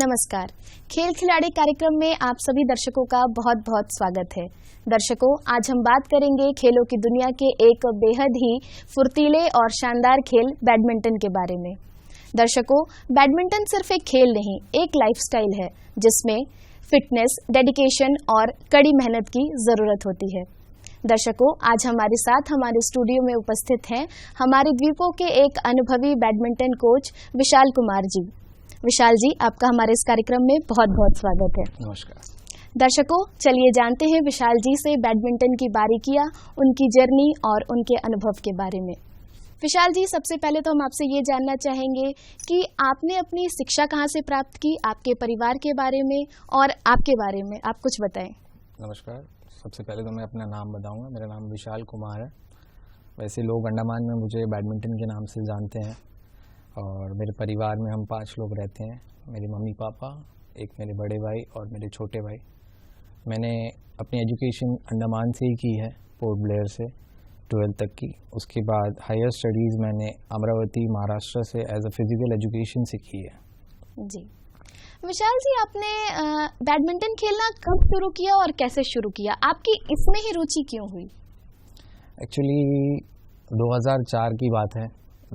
नमस्कार। खेल खिलाड़ी कार्यक्रम में आप सभी दर्शकों का बहुत बहुत स्वागत है। दर्शकों, आज हम बात करेंगे खेलों की दुनिया के एक बेहद ही फुर्तीले और शानदार खेल बैडमिंटन के बारे में। दर्शकों, बैडमिंटन सिर्फ एक खेल नहीं, एक लाइफस्टाइल है जिसमें फिटनेस, डेडिकेशन और कड़ी मेहनत की ज़रूरत होती है। दर्शकों, आज हमारे साथ हमारे स्टूडियो में उपस्थित हैं हमारे द्वीपों के एक अनुभवी बैडमिंटन कोच विशाल कुमार जी। विशाल जी, आपका हमारे इस कार्यक्रम में बहुत बहुत स्वागत है। नमस्कार। दर्शकों, चलिए जानते हैं विशाल जी से बैडमिंटन की बारीकियां, उनकी जर्नी और उनके अनुभव के बारे में। विशाल जी, सबसे पहले तो हम आपसे ये जानना चाहेंगे कि आपने अपनी शिक्षा कहाँ से प्राप्त की, आपके परिवार के बारे में और आपके बारे में आप कुछ बताएं। नमस्कार। सबसे पहले तो मैं अपना नाम बताऊंगा। मेरा नाम विशाल कुमार है। वैसे लोग अंडमान में मुझे बैडमिंटन के नाम से जानते हैं और मेरे परिवार में हम 5 लोग रहते हैं। मेरे मम्मी पापा, एक मेरे बड़े भाई और मेरे छोटे भाई। मैंने अपनी एजुकेशन अंडमान से ही की है, पोर्ट ब्लेयर से 12th तक की। उसके बाद हायर स्टडीज़ मैंने अमरावती महाराष्ट्र से एज अ फिज़िकल एजुकेशन से की है। जी विशाल जी, आपने बैडमिंटन खेलना कब शुरू किया और कैसे शुरू किया? आपकी इसमें ही रुचि क्यों हुई? एक्चुअली 2004 की बात है,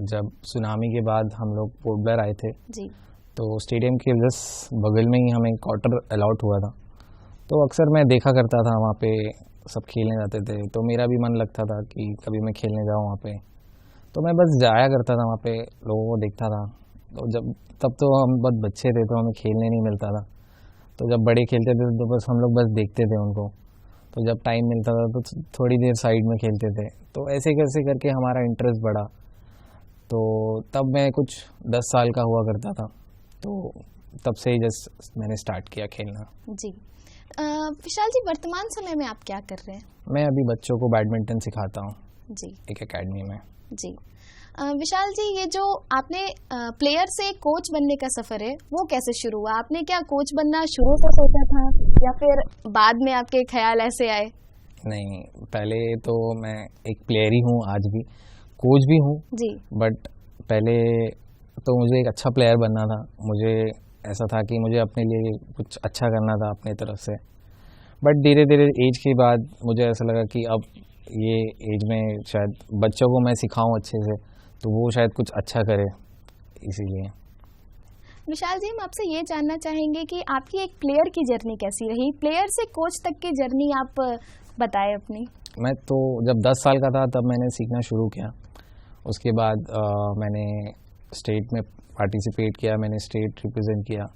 जब सुनामी के बाद हम लोग पोर्ट ब्लेयर आए थे जी। तो स्टेडियम के जस्ट बगल में ही हमें क्वार्टर अलॉट हुआ था। तो अक्सर मैं देखा करता था वहाँ पे सब खेलने जाते थे, तो मेरा भी मन लगता था कि कभी मैं खेलने जाऊँ वहाँ पे। तो मैं बस जाया करता था वहाँ पे, लोगों को देखता था। तो तब तो हम बहुत बच्चे थे तो हमें खेलने नहीं मिलता था। तो जब बड़े खेलते थे तो बस हम लोग बस देखते थे उनको। तो जब टाइम मिलता था तो थोड़ी देर साइड में खेलते थे। तो ऐसे कैसे करके हमारा इंटरेस्ट बढ़ा। तो तब मैं कुछ 10 साल का हुआ करता था, तो तब से ही जस्ट मैंने स्टार्ट किया खेलना। जी। विशाल जी, वर्तमान समय में आप क्या कर रहे हैं? मैं अभी बच्चों को बैडमिंटन सिखाता हूँ जी, एक एकेडमी में। जी। विशाल जी, ये जो आपने प्लेयर से कोच बनने का सफ़र है, वो कैसे शुरू हुआ? आपने क्या कोच बनना शुरू से सोचा था या फिर बाद में आपके ख्याल ऐसे आए? नहीं, पहले तो मैं एक प्लेयर ही हूँ, आज भी कोच भी हूँ जी। बट पहले तो मुझे एक अच्छा प्लेयर बनना था। मुझे ऐसा था कि मुझे अपने लिए कुछ अच्छा करना था अपने तरफ से। बट धीरे धीरे एज के बाद मुझे ऐसा लगा कि अब ये एज में शायद बच्चों को मैं सिखाऊं अच्छे से, तो वो शायद कुछ अच्छा करे, इसीलिए। विशाल जी, हम आपसे ये जानना चाहेंगे कि आपकी एक प्लेयर की जर्नी कैसी रही, प्लेयर से कोच तक की जर्नी आप बताएं अपनी। मैं तो जब 10 साल का था तब मैंने सीखना शुरू किया। उसके बाद मैंने स्टेट में पार्टिसिपेट किया, मैंने स्टेट रिप्रेजेंट किया।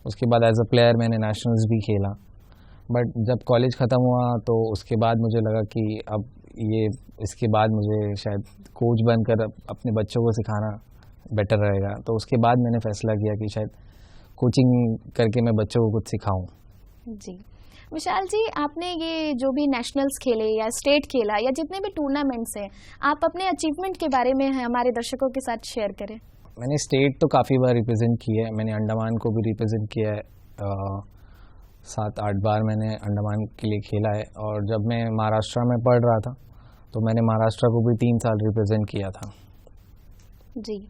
उसके बाद एज अ प्लेयर मैंने नेशनल्स भी खेला। बट जब कॉलेज ख़त्म हुआ तो उसके बाद मुझे लगा कि अब इसके बाद मुझे शायद कोच बनकर अपने बच्चों को सिखाना बेटर रहेगा। तो उसके बाद मैंने फैसला किया कि शायद कोचिंग करके मैं बच्चों को कुछ सिखाऊं। जी। विशाल जी, आपने ये जो भी नेशनल्स खेले या स्टेट खेला या जितने भी टूर्नामेंट्स हैं, आप अपने अचीवमेंट के बारे में हमारे दर्शकों के साथ शेयर करें। मैंने स्टेट तो काफ़ी बार रिप्रेजेंट किया है। मैंने अंडमान को भी रिप्रेजेंट किया है, 7-8 बार मैंने अंडमान के लिए खेला है। और जब मैं महाराष्ट्र में पढ़ रहा था तो मैंने महाराष्ट्र को भी 3 साल रिप्रेजेंट किया था। जी।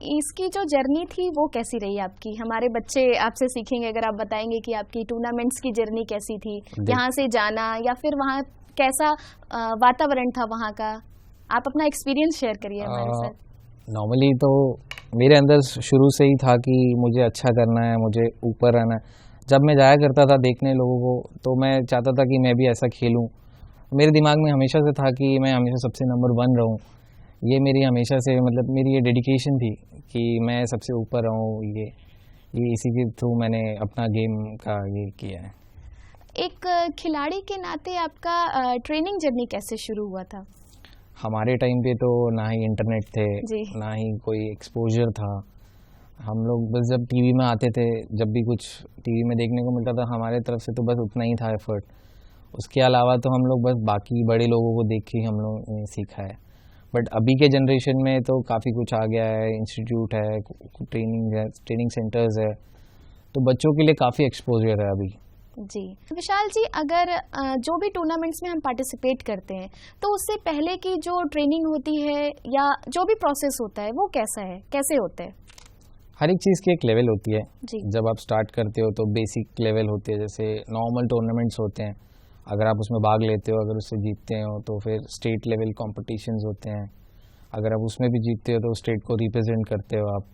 इसकी जो जर्नी थी वो कैसी रही आपकी? हमारे बच्चे आपसे सीखेंगे अगर आप बताएंगे कि आपकी टूर्नामेंट्स की जर्नी कैसी थी, यहाँ से जाना या फिर वहाँ कैसा वातावरण था वहाँ का। आप अपना एक्सपीरियंस शेयर करिए हमारे साथ। नॉर्मली तो मेरे अंदर शुरू से ही था कि मुझे अच्छा करना है, मुझे ऊपर रहना है। जब मैं जाया करता था देखने लोगों को तो मैं चाहता था कि मैं भी ऐसा खेलूं। मेरे दिमाग में हमेशा से था कि मैं हमेशा सबसे नंबर 1 रहूं। ये मेरी हमेशा से मेरी ये डेडिकेशन थी कि मैं सबसे ऊपर रहूं। ये इसी के थ्रू मैंने अपना गेम का ये किया है। एक खिलाड़ी के नाते आपका ट्रेनिंग जर्नी कैसे शुरू हुआ था? हमारे टाइम पे तो ना ही इंटरनेट थे, ना ही कोई एक्सपोजर था। हम लोग बस जब टीवी में आते थे, जब भी कुछ टीवी में देखने को मिलता था हमारे तरफ से तो बस उतना ही था एफर्ट। उसके अलावा तो हम लोग बस बाकी बड़े लोगों को देख के हम लोग ने सीखा है। बट अभी के जनरेशन में तो काफ़ी कुछ आ गया है, इंस्टीट्यूट है, ट्रेनिंग सेंटर्स है, तो बच्चों के लिए काफ़ी एक्सपोजर है अभी। जी। विशाल जी, अगर जो भी टूर्नामेंट्स में हम पार्टिसिपेट करते हैं तो उससे पहले की जो ट्रेनिंग होती है या जो भी प्रोसेस होता है वो कैसा है, कैसे होता है? हर एक चीज़ की एक लेवल होती है। जी जब आप स्टार्ट करते हो तो बेसिक लेवल होती है, जैसे नॉर्मल टूर्नामेंट्स होते हैं, अगर आप उसमें भाग लेते हो, अगर उससे जीतते हो तो फिर स्टेट लेवल कॉम्पिटिशन्स होते हैं, अगर आप उसमें भी जीतते हो तो स्टेट को रिप्रेजेंट करते हो आप,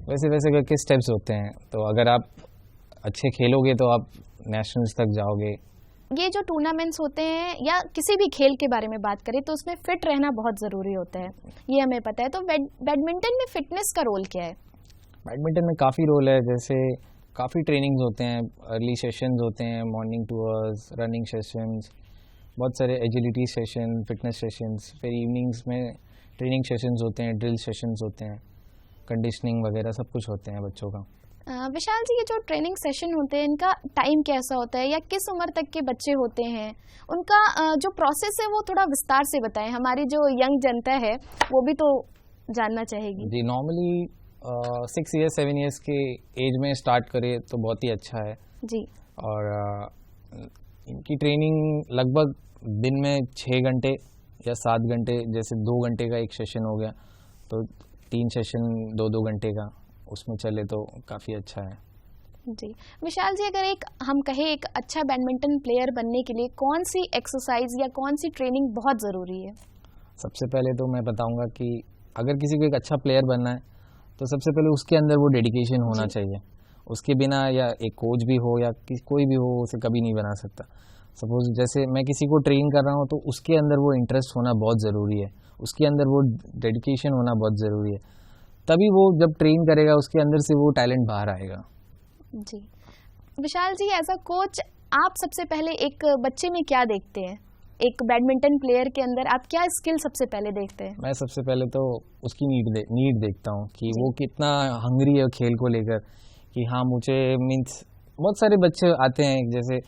वैसे वैसे करके स्टेप्स होते हैं। तो अगर आप अच्छे खेलोगे तो आप नेशनल्स तक जाओगे। ये जो टूर्नामेंट्स होते हैं या किसी भी खेल के बारे में बात करें तो उसमें फिट रहना बहुत ज़रूरी होता है, ये हमें पता है। तो बैडमिंटन में फिटनेस का रोल क्या है? बैडमिंटन में काफ़ी रोल है, जैसे काफ़ी ट्रेनिंग्स होते हैं, अर्ली सेशंस होते हैं, morning two hours, running sessions, बहुत सारे एजिलिटी सेशन, फिटनेस सेशंस, फिर इवनिंग्स में ट्रेनिंग सेशंस होते हैं, ड्रिल सेशंस होते हैं, कंडीशनिंग वगैरह सब कुछ होते हैं बच्चों का। विशाल जी, ये जो ट्रेनिंग सेशन होते हैं इनका टाइम कैसा होता है या किस उम्र तक के बच्चे होते हैं, उनका जो प्रोसेस है वो थोड़ा विस्तार से बताएं, हमारी जो यंग जनता है वो भी तो जानना चाहेगी। जी, नॉर्मली 6 ईयर्स 7 ईयर्स के एज में स्टार्ट करें तो बहुत ही अच्छा है। जी और इनकी ट्रेनिंग लगभग दिन में 6 घंटे या 7 घंटे, जैसे 2 घंटे का एक सेशन हो गया तो 3 सेशन 2-2 घंटे का उसमें चले तो काफ़ी अच्छा है। जी विशाल जी, अगर हम कहें एक अच्छा बैडमिंटन प्लेयर बनने के लिए कौन सी एक्सरसाइज या कौन सी ट्रेनिंग बहुत ज़रूरी है? सबसे पहले तो मैं बताऊंगा कि अगर किसी को एक अच्छा प्लेयर बनना है तो सबसे पहले उसके अंदर वो डेडिकेशन होना चाहिए। उसके बिना या एक कोच भी हो या कोई भी हो उसे कभी नहीं बना सकता। सपोज जैसे मैं किसी को ट्रेन कर रहा हूँ तो उसके अंदर वो इंटरेस्ट होना बहुत ज़रूरी है, उसके अंदर वो डेडिकेशन होना बहुत ज़रूरी है, तभी वो जब ट्रेन करेगा उसके अंदर से वो टैलेंट बाहर आएगा। जी विशाल जी, एज अ कोच आप सबसे पहले एक बच्चे में क्या देखते हैं? एक बैडमिंटन प्लेयर के अंदर आप क्या स्किल सबसे पहले देखते हैं? मैं सबसे पहले तो उसकी नीड देखता हूँ कि वो कितना हंग्री है खेल को लेकर, कि हाँ मुझे मीन्स बहुत सारे बच्चे आते हैं, जैसे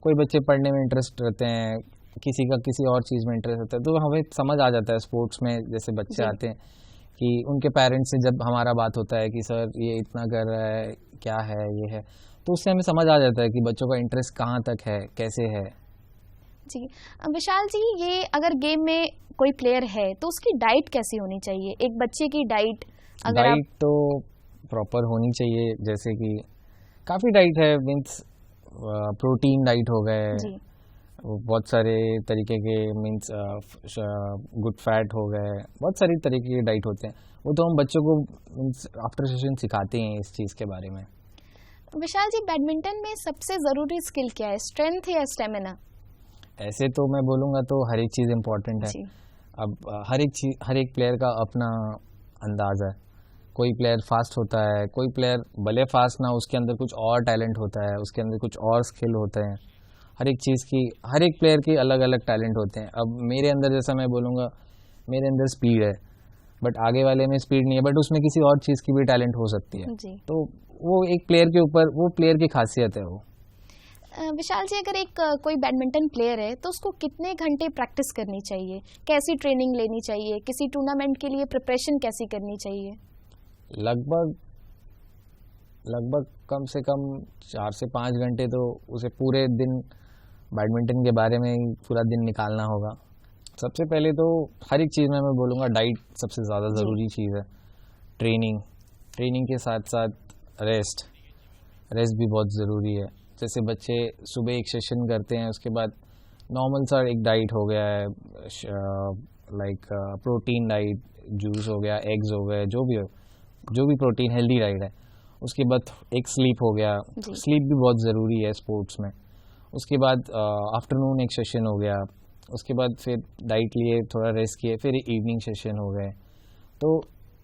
कोई बच्चे पढ़ने में इंटरेस्ट रहते हैं, किसी का किसी और चीज़ में इंटरेस्ट रहता है, तो हमें समझ आ जाता है स्पोर्ट्स में जैसे बच्चे आते हैं कि उनके पेरेंट्स से जब हमारा बात होता है कि सर ये इतना कर रहा है, क्या है ये है, तो उससे हमें समझ आ जाता है कि बच्चों का इंटरेस्ट कहाँ तक है, कैसे है। जी विशाल जी, ये अगर गेम में कोई प्लेयर है तो उसकी डाइट कैसी होनी चाहिए? एक बच्चे की डाइट अगर डाइट तो प्रॉपर होनी चाहिए, जैसे कि काफ़ी डाइट है, मीन्स प्रोटीन डाइट हो गए, जी बहुत सारे तरीके के, मीन्स गुड फैट हो गए, बहुत सारी तरीके के डाइट होते हैं, वो तो हम बच्चों को मीन्स आफ्टर सेशन सिखाते हैं इस चीज़ के बारे में। विशाल जी, बैडमिंटन में सबसे ज़रूरी स्किल क्या है, स्ट्रेंथ या स्टेमिना? ऐसे तो मैं बोलूँगा तो हर एक चीज़ इम्पोर्टेंट है। जी अब हर एक प्लेयर का अपना अंदाज़ है, कोई प्लेयर फास्ट होता है, कोई प्लेयर भले फास्ट ना, उसके अंदर कुछ और टैलेंट होता है, उसके अंदर कुछ और स्किल होते हैं। हर एक चीज़ की, हर एक प्लेयर के अलग अलग टैलेंट होते हैं। अब मेरे अंदर जैसा मैं बोलूँगा, मेरे अंदर स्पीड है बट आगे वाले में स्पीड नहीं है, बट उसमें किसी और चीज़ की भी टैलेंट हो सकती है। जी तो वो एक प्लेयर के ऊपर, वो प्लेयर की खासियत है वो। विशाल जी, अगर एक कोई बैडमिंटन प्लेयर है तो उसको कितने घंटे प्रैक्टिस करनी चाहिए, कैसी ट्रेनिंग लेनी चाहिए, किसी टूर्नामेंट के लिए प्रिपरेशन कैसी करनी चाहिए? लगभग कम से कम 4 से 5 घंटे तो उसे पूरे दिन बैडमिंटन के बारे में ही पूरा दिन निकालना होगा। सबसे पहले तो हर एक चीज़ में मैं बोलूँगा डाइट सबसे ज़्यादा ज़रूरी चीज़ है। ट्रेनिंग के साथ साथ रेस्ट भी बहुत ज़रूरी है। जैसे बच्चे सुबह एक सेशन करते हैं, उसके बाद नॉर्मल सा एक डाइट हो गया है, लाइक प्रोटीन डाइट, जूस हो गया, एग्स हो गए, जो भी प्रोटीन हेल्दी डाइट है। उसके बाद एक स्लीप हो गया, स्लीप भी बहुत ज़रूरी है स्पोर्ट्स में। उसके बाद आफ्टरनून एक सेशन हो गया, उसके बाद फिर डाइट लिए, थोड़ा रेस्ट किए, फिर इवनिंग सेशन हो गए। तो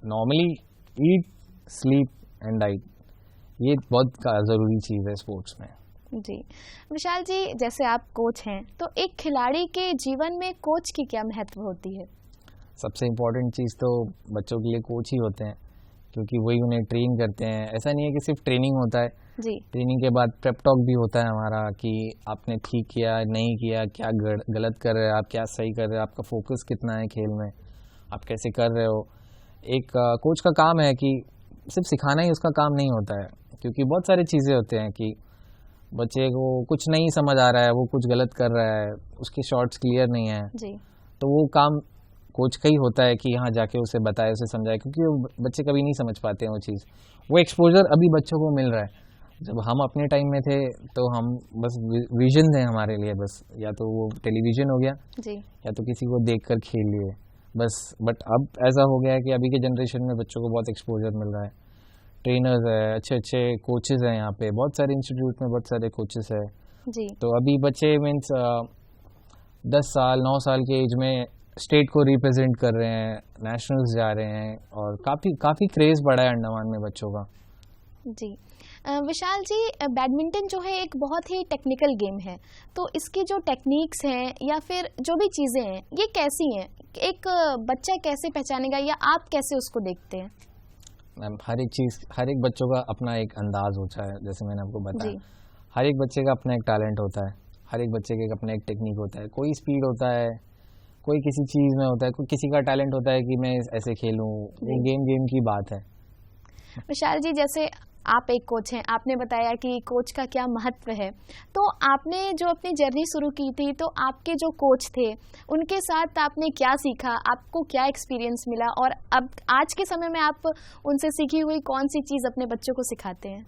normally eat, sleep and diet, ये बहुत ज़रूरी चीज़ है स्पोर्ट्स में। जी विशाल जी, जैसे आप कोच हैं तो एक खिलाड़ी के जीवन में कोच की क्या महत्व होती है? सबसे इम्पोर्टेंट चीज़ तो बच्चों के लिए कोच ही होते हैं, क्योंकि वही उन्हें ट्रेन करते हैं। ऐसा नहीं है कि सिर्फ ट्रेनिंग होता है, जी ट्रेनिंग के बाद प्रेप टॉक भी होता है हमारा, कि आपने ठीक किया, नहीं किया, क्या गलत कर रहे हो आप, क्या सही कर रहे हो, आपका फोकस कितना है खेल में, आप कैसे कर रहे हो। एक कोच का काम है कि सिर्फ सिखाना ही उसका काम नहीं होता है, क्योंकि बहुत सारी चीज़ें होते हैं कि बच्चे को कुछ नहीं समझ आ रहा है, वो कुछ गलत कर रहा है, उसके शॉट्स क्लियर नहीं है, जी तो वो काम कोच का ही होता है कि यहाँ जाके उसे बताए, उसे समझाए, क्योंकि वो बच्चे कभी नहीं समझ पाते हैं वो चीज़। वो एक्सपोजर अभी बच्चों को मिल रहा है। जब हम अपने टाइम में थे तो हम बस विजन थे हमारे लिए, बस या तो वो टेलीविज़न हो गया जी। या तो किसी को देखकर खेल लिए बस। बट अब ऐसा हो गया है कि अभी के जनरेशन में बच्चों को बहुत एक्सपोजर मिल रहा है, ट्रेनर्स है, अच्छे अच्छे कोचेज़ हैं यहाँ पे, बहुत सारे इंस्टीट्यूट में बहुत सारे कोचेस है। जी। तो अभी बच्चे मीन्स 10 साल 9 साल के एज में स्टेट को रिप्रेजेंट कर रहे हैं, नेशनल्स जा रहे हैं, और काफ़ी क्रेज़ बढ़ा है अंडमान में बच्चों का। जी। विशाल जी, बैडमिंटन जो है एक बहुत ही टेक्निकल गेम है, तो इसकी जो टेक्निक्स हैं या फिर जो भी चीज़ें हैं ये कैसी हैं, एक बच्चा कैसे पहचानेगा या आप कैसे उसको देखते हैं? मैम, हर एक चीज़, हर एक बच्चों का अपना एक अंदाज़ होता है, जैसे मैंने आपको जी। बताया। हर एक बच्चे का अपना एक टैलेंट होता है, हर एक बच्चे का अपना एक टेक्निक होता है। कोई स्पीड होता है, कोई किसी चीज़ में होता है, कोई किसी का टैलेंट होता है कि मैं ऐसे खेलूँ। वो गेम की बात है। विशाल जी, जैसे आप एक कोच हैं, आपने बताया कि कोच का क्या महत्व है, तो आपने जो अपनी जर्नी शुरू की थी तो आपके जो कोच थे उनके साथ आपने क्या सीखा, आपको क्या एक्सपीरियंस मिला, और अब आज के समय में आप उनसे सीखी हुई कौन सी चीज़ अपने बच्चों को सिखाते हैं?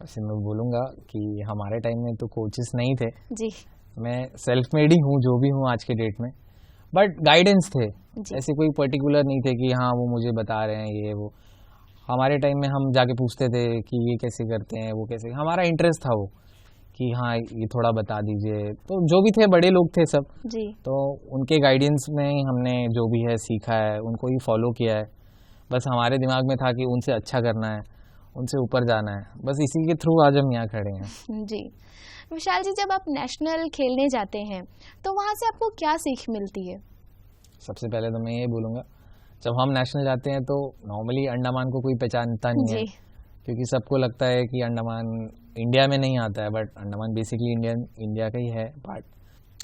वैसे मैं बोलूँगा कि हमारे टाइम में तो कोचेस नहीं थे। जी। मैं सेल्फ मेड ही हूँ, जो भी हूँ आज के डेट में, बट गाइडेंस थे। जी। ऐसे कोई पर्टिकुलर नहीं थे कि हाँ वो मुझे बता रहे हैं ये वो। हमारे टाइम में हम जाके पूछते थे कि ये कैसे करते हैं, वो कैसे, हमारा इंटरेस्ट था वो कि हाँ ये थोड़ा बता दीजिए। तो जो भी थे बड़े लोग थे सब, जी। तो उनके गाइडेंस में ही हमने जो भी है सीखा है, उनको ही फॉलो किया है। बस हमारे दिमाग में था कि उनसे अच्छा करना है, उनसे ऊपर जाना है, बस इसी के थ्रू आज हम यहाँ खड़े हैं। जी। विशाल जी, जब आप नेशनल खेलने जाते हैं तो वहाँ से आपको क्या सीख मिलती है? सबसे पहले तो मैं ये बोलूँगा, जब हम नेशनल जाते हैं तो नॉर्मली अंडमान को कोई पहचानता नहीं है, जी। क्योंकि सबको लगता है कि अंडमान इंडिया में नहीं आता है, बट अंडमान बेसिकली इंडिया का ही है पार्ट।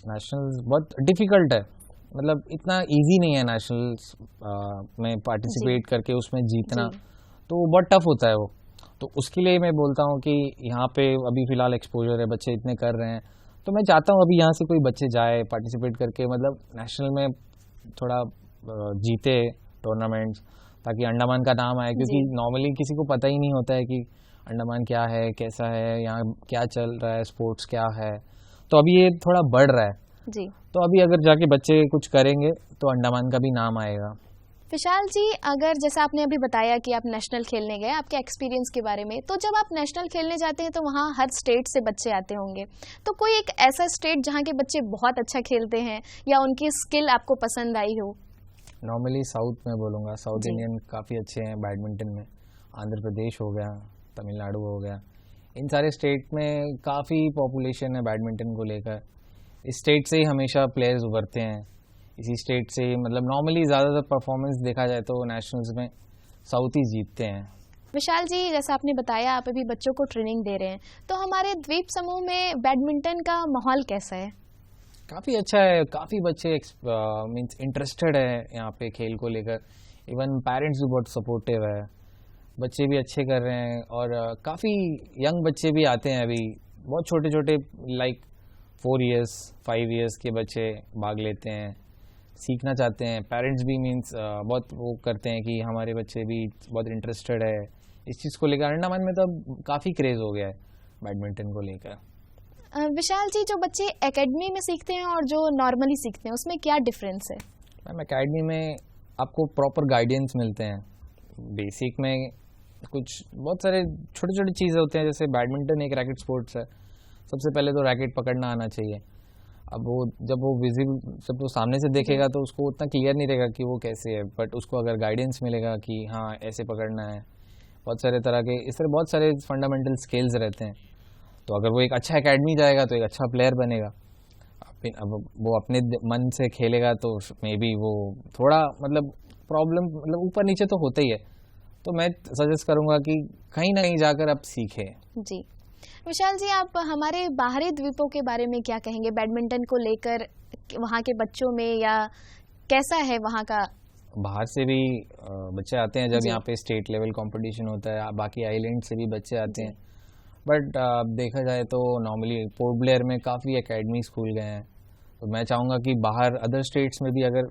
नेशनल्स बहुत डिफ़िकल्ट है, मतलब इतना इजी नहीं है नेशनल्स में पार्टिसिपेट करके उसमें जीतना, जी। तो बहुत टफ होता है वो। तो उसके लिए मैं बोलता हूँ कि यहाँ पे अभी फ़िलहाल एक्सपोजर है, बच्चे इतने कर रहे हैं, तो मैं चाहता हूँ अभी यहाँ से कोई बच्चे जाए पार्टिसिपेट करके, मतलब नेशनल में थोड़ा जीते टूर्नामेंट्स, ताकि अंडमान का नाम आए, क्योंकि नॉर्मली किसी को पता ही नहीं होता है कि अंडमान क्या है, कैसा है, यहाँ क्या चल रहा है, स्पोर्ट्स क्या है। तो अभी ये थोड़ा बढ़ रहा है। जी। तो अभी अगर जाके बच्चे कुछ करेंगे तो अंडमान का भी नाम आएगा। विशाल जी, अगर जैसा आपने अभी बताया कि आप नेशनल खेलने गए, आपके एक्सपीरियंस के बारे में, तो जब आप नेशनल खेलने जाते हैं तो वहाँ हर स्टेट से बच्चे आते होंगे, तो कोई एक ऐसा स्टेट जहाँ के बच्चे बहुत अच्छा खेलते हैं या उनकी स्किल आपको पसंद आई हो? नॉर्मली साउथ में बोलूँगा, साउथ इंडियन काफ़ी अच्छे हैं बैडमिंटन में। आंध्र प्रदेश हो गया, तमिलनाडु हो गया, इन सारे स्टेट में काफ़ी पॉपुलेशन है बैडमिंटन को लेकर। इस स्टेट से ही हमेशा प्लेयर्स उभरते हैं, इसी स्टेट से, मतलब नॉर्मली ज़्यादातर परफॉर्मेंस देखा जाए तो नेशनल्स में साउथ ही जीतते हैं। विशाल जी, जैसा आपने बताया आप अभी बच्चों को ट्रेनिंग दे रहे हैं, तो हमारे द्वीप समूह में बैडमिंटन का माहौल कैसा है? काफ़ी अच्छा है, काफ़ी बच्चे मीन्स इंटरेस्टेड है यहाँ पे खेल को लेकर। इवन पेरेंट्स भी बहुत सपोर्टिव है, बच्चे भी अच्छे कर रहे हैं, और काफ़ी यंग बच्चे भी आते हैं अभी, बहुत छोटे छोटे, लाइक 4 इयर्स 5 इयर्स के बच्चे भाग लेते हैं, सीखना चाहते हैं। पेरेंट्स भी मीन्स बहुत वो करते हैं कि हमारे बच्चे भी बहुत इंटरेस्टेड है इस चीज़ को लेकर। अंडमान में तो अब काफ़ी क्रेज़ हो गया है बैडमिंटन को लेकर। विशाल जी, जो बच्चे एकेडमी में सीखते हैं और जो नॉर्मली सीखते हैं उसमें क्या डिफरेंस है? मैम, एकेडमी में आपको प्रॉपर गाइडेंस मिलते हैं। बेसिक में कुछ बहुत सारे छोटे छोटे चीज़ें होते हैं, जैसे बैडमिंटन एक रैकेट स्पोर्ट्स है, सबसे पहले तो रैकेट पकड़ना आना चाहिए। अब वो जब वो विजिबल, जब वो सामने से देखेगा तो उसको उतना क्लियर नहीं रहेगा कि वो कैसे है, बट उसको अगर गाइडेंस मिलेगा कि हाँ ऐसे पकड़ना है, बहुत सारे तरह के इस तरह बहुत सारे फंडामेंटल स्किल्स रहते हैं, तो अगर वो एक अच्छा एकेडमी जाएगा तो एक अच्छा प्लेयर बनेगा। अब वो अपने मन से खेलेगा तो मे बी वो थोड़ा मतलब प्रॉब्लम, मतलब ऊपर नीचे तो होता ही है, तो मैं सजेस्ट करूँगा कि कहीं ना कहीं जाकर आप सीखें। जी। विशाल जी, आप हमारे बाहरी द्वीपों के बारे में क्या कहेंगे बैडमिंटन को लेकर, वहाँ के बच्चों में, या कैसा है वहाँ का? बाहर से भी बच्चे आते हैं, जब यहाँ पे स्टेट लेवल कंपटीशन होता है, बाकी आइलैंड से भी बच्चे आते हैं, बट देखा जाए तो नॉर्मली पोर्ट ब्लेयर में काफ़ी एकेडमीज खुल गए हैं, तो मैं चाहूँगा कि बाहर अदर स्टेट्स में भी अगर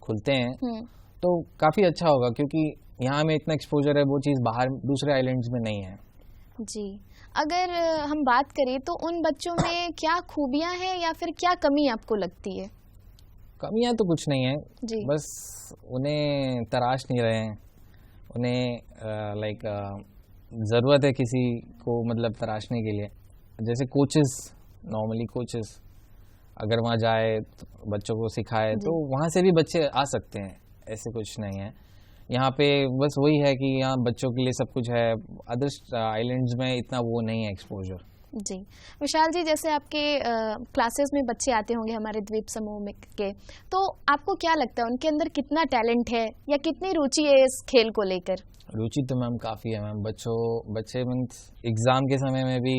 खुलते हैं तो काफ़ी अच्छा होगा, क्योंकि यहाँ में इतना एक्सपोजर है, वो चीज़ बाहर दूसरे आइलैंड्स में नहीं है। जी, अगर हम बात करें तो उन बच्चों में क्या खूबियां हैं या फिर क्या कमी आपको लगती है? कमियाँ तो कुछ नहीं है, जी। बस उन्हें तराश नहीं रहे हैं। उन्हें लाइक ज़रूरत है किसी को मतलब तराशने के लिए। जैसे कोचेस, नॉर्मली कोचेस अगर वहाँ जाए तो बच्चों को सिखाए जी। तो वहाँ से भी बच्चे आ सकते हैं, ऐसे कुछ नहीं है। यहाँ पे बस वही है कि यहाँ बच्चों के लिए सब कुछ है, अदर आइलैंड्स में इतना वो नहीं है एक्सपोजर। जी, विशाल जी, जैसे आपके क्लासेस में बच्चे आते होंगे हमारे द्वीप समूह में के, तो आपको क्या लगता है उनके अंदर कितना टैलेंट है या कितनी रुचि है इस खेल को लेकर? रुचि तो मैम काफ़ी है मैम। बच्चे मीन्स एग्ज़ाम के समय में भी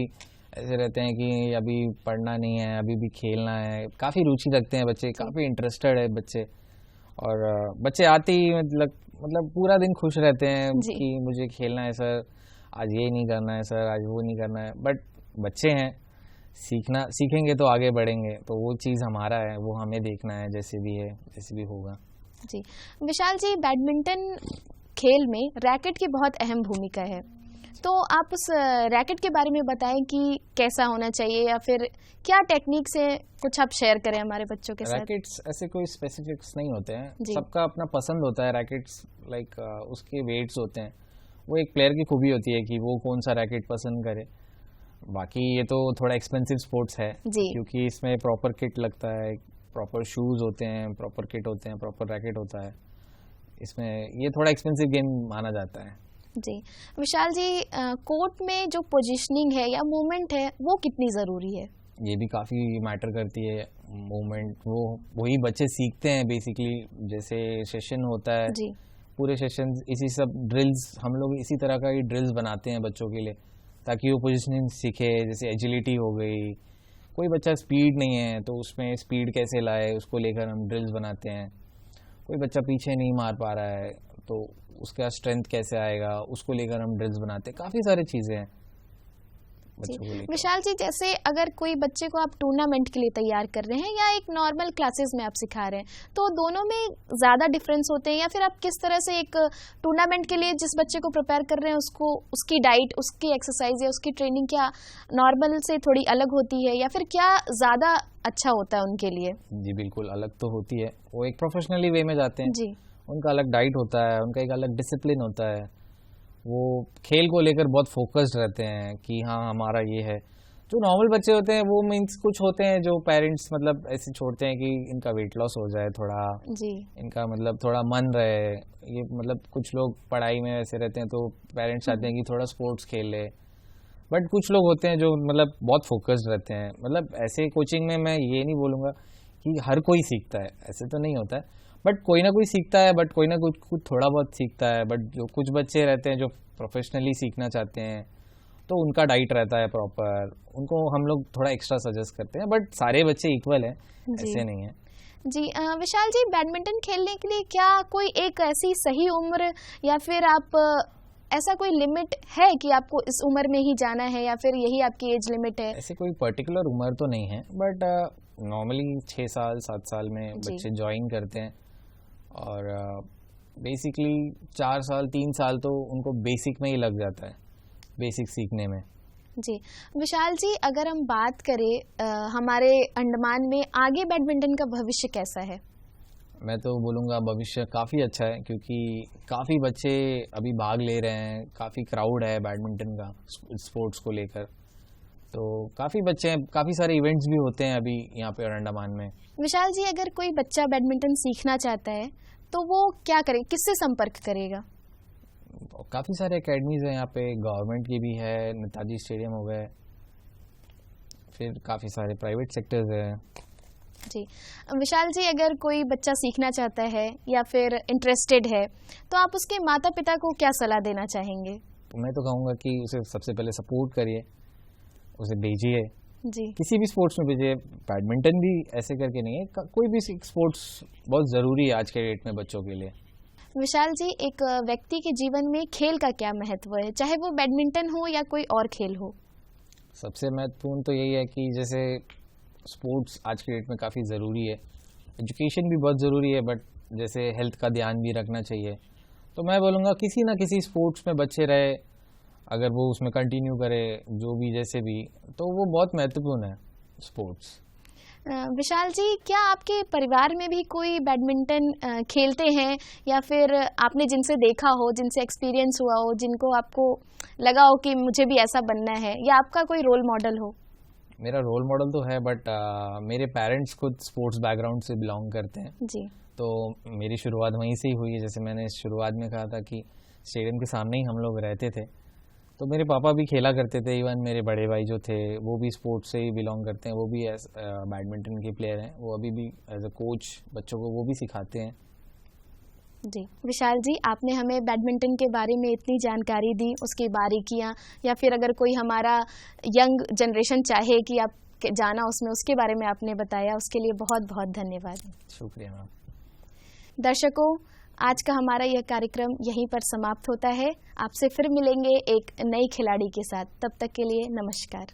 ऐसे रहते हैं कि अभी पढ़ना नहीं है, अभी भी खेलना है। काफ़ी रुचि रखते हैं बच्चे, काफ़ी इंटरेस्टेड है बच्चे। और बच्चे आते ही मतलब पूरा दिन खुश रहते हैं जी। कि मुझे खेलना है सर, आज ये नहीं करना है सर, आज वो नहीं करना है। बट बच्चे हैं, सीखेंगे तो आगे बढ़ेंगे, तो वो चीज़ हमारा है, वो हमें देखना है, जैसे भी है, जैसे भी होगा। जी, विशाल जी, बैडमिंटन खेल में रैकेट की बहुत अहम भूमिका है, तो आप उस रैकेट के बारे में बताएं कि कैसा होना चाहिए या फिर क्या टेक्निक से कुछ आप शेयर करें हमारे बच्चों के साथ। रैकेट्स ऐसे कोई स्पेसिफिक्स नहीं होते हैं, जी। सबका अपना पसंद होता है। रैकेट्स लाइक उसके वेट्स होते हैं, वो एक प्लेयर की खूबी होती है कि वो कौन सा रैकेट पसंद करे। बाकी ये तो थोड़ा एक्सपेंसिव स्पोर्ट्स है जी। क्योंकि इसमें प्रॉपर किट लगता है, प्रॉपर शूज़ होते हैं, प्रॉपर किट होते हैं, प्रॉपर रैकेट होता है। इसमें ये थोड़ा एक्सपेंसिव गेम माना जाता है। जी, विशाल जी, कोर्ट में जो पोजीशनिंग है या मूवमेंट है वो कितनी ज़रूरी है? ये भी काफ़ी मैटर करती है मूवमेंट, वही बच्चे सीखते हैं बेसिकली। जैसे सेशन होता है, जी। पूरे सेशन इसी सब ड्रिल्स, हम लोग इसी तरह का ही ड्रिल्स बनाते हैं बच्चों के लिए ताकि वो पोजीशनिंग सीखे। जैसे एजिलिटी हो गई, कोई बच्चा स्पीड नहीं है तो उसमें स्पीड कैसे लाए, उसको लेकर हम ड्रिल्स बनाते हैं। कोई बच्चा पीछे नहीं मार पा रहा है तो उसका स्ट्रेंथ कैसे आएगा, उसको लेकर हम ड्रिल्स बनाते हैं। काफ़ी सारी चीज़ें हैं बच्चों को लेकर। विशाल जी, जैसे अगर कोई बच्चे को आप टूर्नामेंट के लिए तैयार कर रहे हैं या एक नॉर्मल क्लासेस में आप सिखा रहे हैं, तो दोनों में ज़्यादा डिफरेंस होते हैं या फिर आप किस तरह से एक टूर्नामेंट के लिए जिस बच्चे को प्रिपेयर कर रहे हैं उसको उसकी डाइट, उसकी एक्सरसाइज या उसकी ट्रेनिंग क्या नॉर्मल से थोड़ी अलग होती है या फिर क्या ज़्यादा अच्छा होता है उनके लिए? जी बिल्कुल अलग तो होती है, वो एक प्रोफेशनली वे में जाते हैं। जी। उनका अलग डाइट होता है, उनका एक अलग डिसिप्लिन होता है। वो खेल को लेकर बहुत फोकस्ड रहते हैं कि हाँ हमारा ये है। जो नॉर्मल बच्चे होते हैं वो मीन्स कुछ होते हैं जो पेरेंट्स मतलब ऐसे छोड़ते हैं कि इनका वेट लॉस हो जाए थोड़ा, जी। इनका मतलब थोड़ा मन रहे। ये मतलब कुछ लोग पढ़ाई में ऐसे रहते हैं तो पेरेंट्स चाहते हैं कि थोड़ा स्पोर्ट्स खेल ले। बट कुछ लोग होते हैं जो मतलब बहुत फोकस्ड रहते हैं। मतलब ऐसे कोचिंग में मैं ये नहीं बोलूँगा कि हर कोई सीखता है, ऐसे तो नहीं होता है। बट कोई ना कोई सीखता है, बट कोई ना कुछ थोड़ा बहुत सीखता है। बट जो कुछ बच्चे रहते हैं जो प्रोफेशनली सीखना चाहते हैं तो उनका डाइट रहता है प्रॉपर, उनको हम लोग थोड़ा एक्स्ट्रा सजेस्ट करते हैं। बट सारे बच्चे इक्वल हैं, ऐसे नहीं है। जी, विशाल जी, बैडमिंटन खेलने के लिए क्या कोई एक ऐसी सही उम्र या फिर आप ऐसा कोई लिमिट है कि आपको इस उम्र में ही जाना है या फिर यही आपकी एज लिमिट है? ऐसे कोई पर्टिकुलर उम्र तो नहीं है, बट नॉर्मली 6 साल 7 साल में बच्चे ज्वाइन करते हैं। और बेसिकली 4 साल 3 साल तो उनको बेसिक में ही लग जाता है, बेसिक सीखने में। जी, विशाल जी, अगर हम बात करें हमारे अंडमान में आगे बैडमिंटन का भविष्य कैसा है? मैं तो बोलूँगा भविष्य काफ़ी अच्छा है क्योंकि काफ़ी बच्चे अभी भाग ले रहे हैं, काफ़ी क्राउड है बैडमिंटन का स्पोर्ट्स को लेकर। तो काफ़ी बच्चे हैं, काफ़ी सारे इवेंट्स भी होते हैं अभी यहाँ पे अंडमान में। विशाल जी, अगर कोई बच्चा बैडमिंटन सीखना चाहता है तो वो क्या करे, किससे संपर्क करेगा? काफ़ी सारे एकेडमीज़ हैं यहाँ पे, गवर्नमेंट की भी है, नेताजी स्टेडियम हो गए, फिर काफ़ी सारे प्राइवेट सेक्टर्स हैं। जी, विशाल जी, अगर कोई बच्चा सीखना चाहता है या फिर इंटरेस्टेड है तो आप उसके माता पिता को क्या सलाह देना चाहेंगे? तो मैं तो कहूँगा कि उसे सबसे पहले सपोर्ट करिए, उसे भेजिए, जी। किसी भी स्पोर्ट्स में भेजिए। बैडमिंटन भी ऐसे करके नहीं है, कोई भी स्पोर्ट्स बहुत ज़रूरी है आज के डेट में बच्चों के लिए। विशाल जी, एक व्यक्ति के जीवन में खेल का क्या महत्व है, चाहे वो बैडमिंटन हो या कोई और खेल हो? सबसे महत्वपूर्ण तो यही है कि जैसे स्पोर्ट्स आज के डेट में काफ़ी ज़रूरी है, एजुकेशन भी बहुत ज़रूरी है, बट जैसे हेल्थ का ध्यान भी रखना चाहिए। तो मैं बोलूँगा किसी ना किसी स्पोर्ट्स में बच्चे रहे, अगर वो उसमें कंटिन्यू करे जो भी जैसे भी, तो वो बहुत महत्वपूर्ण है स्पोर्ट्स। विशाल जी, क्या आपके परिवार में भी कोई बैडमिंटन खेलते हैं, या फिर आपने जिनसे देखा हो, जिनसे एक्सपीरियंस हुआ हो, जिनको आपको लगा हो कि मुझे भी ऐसा बनना है, या आपका कोई रोल मॉडल हो? मेरा रोल मॉडल तो है, बट मेरे पेरेंट्स खुद स्पोर्ट्स बैकग्राउंड से बिलोंग करते हैं, जी। तो मेरी शुरुआत वहीं से ही हुई है। जैसे मैंने शुरुआत में कहा था कि स्टेडियम के सामने ही हम लोग रहते थे, तो मेरे पापा भी खेला करते थे। इवन मेरे बड़े भाई जो थे वो भी स्पोर्ट्स से ही बिलोंग करते हैं, वो भी बैडमिंटन के प्लेयर हैं, वो अभी भी एज अ कोच बच्चों को वो भी सिखाते हैं। जी विशाल जी, आपने हमें बैडमिंटन के बारे में इतनी जानकारी दी, उसकी बारीकियां, या फिर अगर कोई हमारा यंग जनरेशन चाहे कि आप जाना उसमें, उसके बारे में आपने बताया, उसके लिए बहुत बहुत धन्यवाद। शुक्रिया मैम। दर्शकों, आज का हमारा यह कार्यक्रम यहीं पर समाप्त होता है। आपसे फिर मिलेंगे एक नई खिलाड़ी के साथ। तब तक के लिए नमस्कार।